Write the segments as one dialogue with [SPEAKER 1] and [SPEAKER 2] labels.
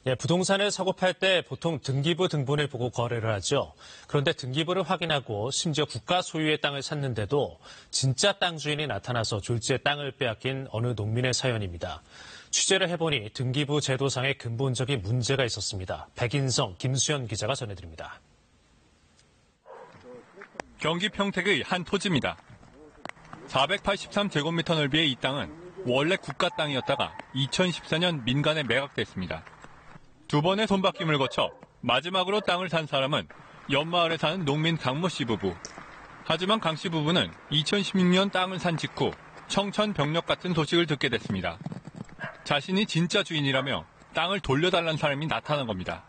[SPEAKER 1] 예, 부동산을 사고 팔 때 보통 등기부 등본을 보고 거래를 하죠. 그런데 등기부를 확인하고 심지어 국가 소유의 땅을 샀는데도 진짜 땅 주인이 나타나서 졸지에 땅을 빼앗긴 어느 농민의 사연입니다. 취재를 해보니 등기부 제도상의 근본적인 문제가 있었습니다. 백인성, 김수현 기자가 전해드립니다.
[SPEAKER 2] 경기 평택의 한 토지입니다. 483제곱미터 넓이의 이 땅은 원래 국가 땅이었다가 2014년 민간에 매각됐습니다. 두 번의 손바뀜을 거쳐 마지막으로 땅을 산 사람은 옆마을에 사는 농민 강모 씨 부부. 하지만 강 씨 부부는 2016년 땅을 산 직후 청천벽력 같은 소식을 듣게 됐습니다. 자신이 진짜 주인이라며 땅을 돌려달라는 사람이 나타난 겁니다.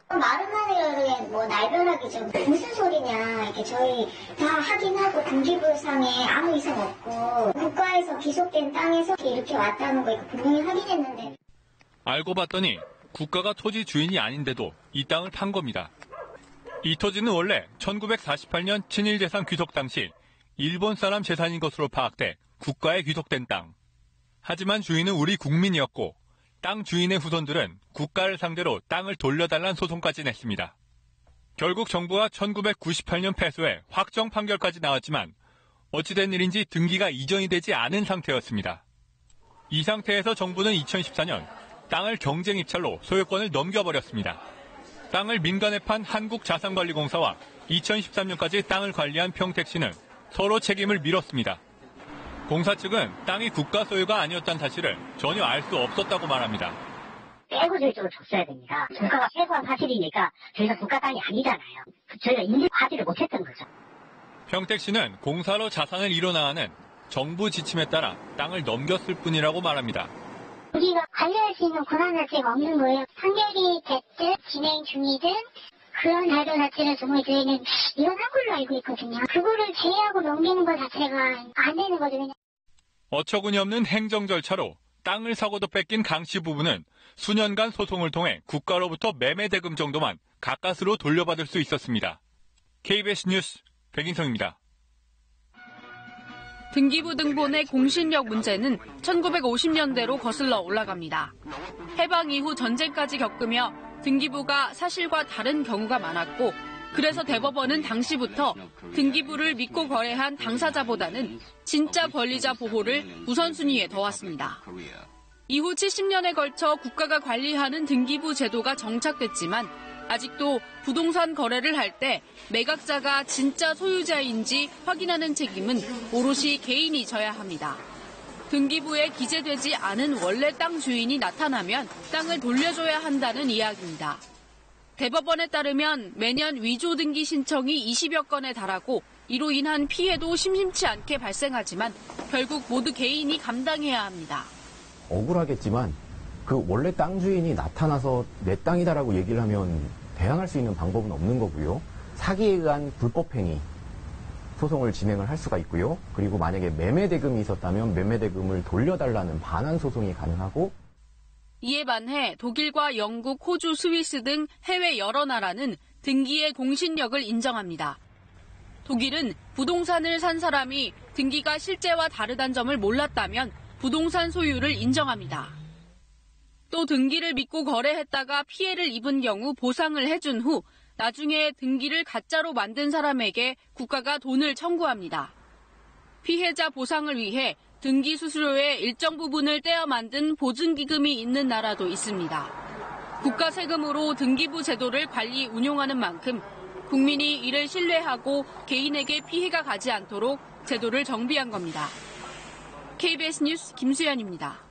[SPEAKER 3] 말은 하네요. 날벼락이 좀 무슨 소리냐. 이렇게 저희 다 확인하고 등기부상에 아무 이상 없고 국가에서 귀속된 땅에서 이렇게 왔다는 거 이거 분명히 확인했는데.
[SPEAKER 2] 알고 봤더니 국가가 토지 주인이 아닌데도 이 땅을 판 겁니다. 이 토지는 원래 1948년 친일재산 귀속 당시 일본 사람 재산인 것으로 파악돼 국가에 귀속된 땅. 하지만 주인은 우리 국민이었고 땅 주인의 후손들은 국가를 상대로 땅을 돌려달라는 소송까지 냈습니다. 결국 정부가 1998년 패소해 확정 판결까지 나왔지만 어찌된 일인지 등기가 이전이 되지 않은 상태였습니다. 이 상태에서 정부는 2014년 땅을 경쟁 입찰로 소유권을 넘겨버렸습니다. 땅을 민간에 판 한국자산관리공사와 2013년까지 땅을 관리한 평택시는 서로 책임을 밀었습니다. 공사 측은 땅이 국가 소유가 아니었다는 사실을 전혀 알 수 없었다고 말합니다.
[SPEAKER 3] 애고절적으로 줬어야 됩니다. 국가가 패소한 사실이니까 저희가 국가 땅이 아니잖아요. 저희가 인지하지를 못했던 거죠.
[SPEAKER 2] 평택시는 공사로 자산을 일어나가는 정부 지침에 따라 땅을 넘겼을 뿐이라고 말합니다.
[SPEAKER 3] 우리가 관리할 수 있는 권한 자체가 없는 거예요. 판결이 됐든 진행 중이든 그런態度자체를 정말 저희는 일어난 걸로 알고 있거든요. 그거를 제외하고 넘기는 것 자체가 안 되는 거죠.
[SPEAKER 2] 어처구니 없는 행정 절차로 땅을 사고도 뺏긴 강 씨 부부는 수년간 소송을 통해 국가로부터 매매 대금 정도만 가까스로 돌려받을 수 있었습니다. KBS 뉴스 백인성입니다.
[SPEAKER 4] 등기부 등본의 공신력 문제는 1950년대로 거슬러 올라갑니다. 해방 이후 전쟁까지 겪으며 등기부가 사실과 다른 경우가 많았고 그래서 대법원은 당시부터 등기부를 믿고 거래한 당사자보다는 진짜 권리자 보호를 우선순위에 둬왔습니다. 이후 70년에 걸쳐 국가가 관리하는 등기부 제도가 정착됐지만 아직도 부동산 거래를 할 때 매각자가 진짜 소유자인지 확인하는 책임은 오롯이 개인이 져야 합니다. 등기부에 기재되지 않은 원래 땅 주인이 나타나면 땅을 돌려줘야 한다는 이야기입니다. 대법원에 따르면 매년 위조 등기 신청이 20여 건에 달하고 이로 인한 피해도 심심치 않게 발생하지만 결국 모두 개인이 감당해야 합니다.
[SPEAKER 5] 억울하겠지만 그 원래 땅 주인이 나타나서 내 땅이다라고 얘기를 하면 대항할 수 있는 방법은 없는 거고요. 사기에 의한 불법행위 소송을 진행을 할 수가 있고요. 그리고 만약에 매매 대금이 있었다면 매매 대금을 돌려달라는 반환 소송이 가능하고
[SPEAKER 4] 이에 반해 독일과 영국, 호주, 스위스 등 해외 여러 나라는 등기의 공신력을 인정합니다. 독일은 부동산을 산 사람이 등기가 실제와 다르다는 점을 몰랐다면 부동산 소유를 인정합니다. 또 등기를 믿고 거래했다가 피해를 입은 경우 보상을 해준 후 나중에 등기를 가짜로 만든 사람에게 국가가 돈을 청구합니다. 피해자 보상을 위해 등기 수수료의 일정 부분을 떼어 만든 보증기금이 있는 나라도 있습니다. 국가 세금으로 등기부 제도를 관리 운용하는 만큼 국민이 이를 신뢰하고 개인에게 피해가 가지 않도록 제도를 정비한 겁니다. KBS 뉴스 김수연입니다.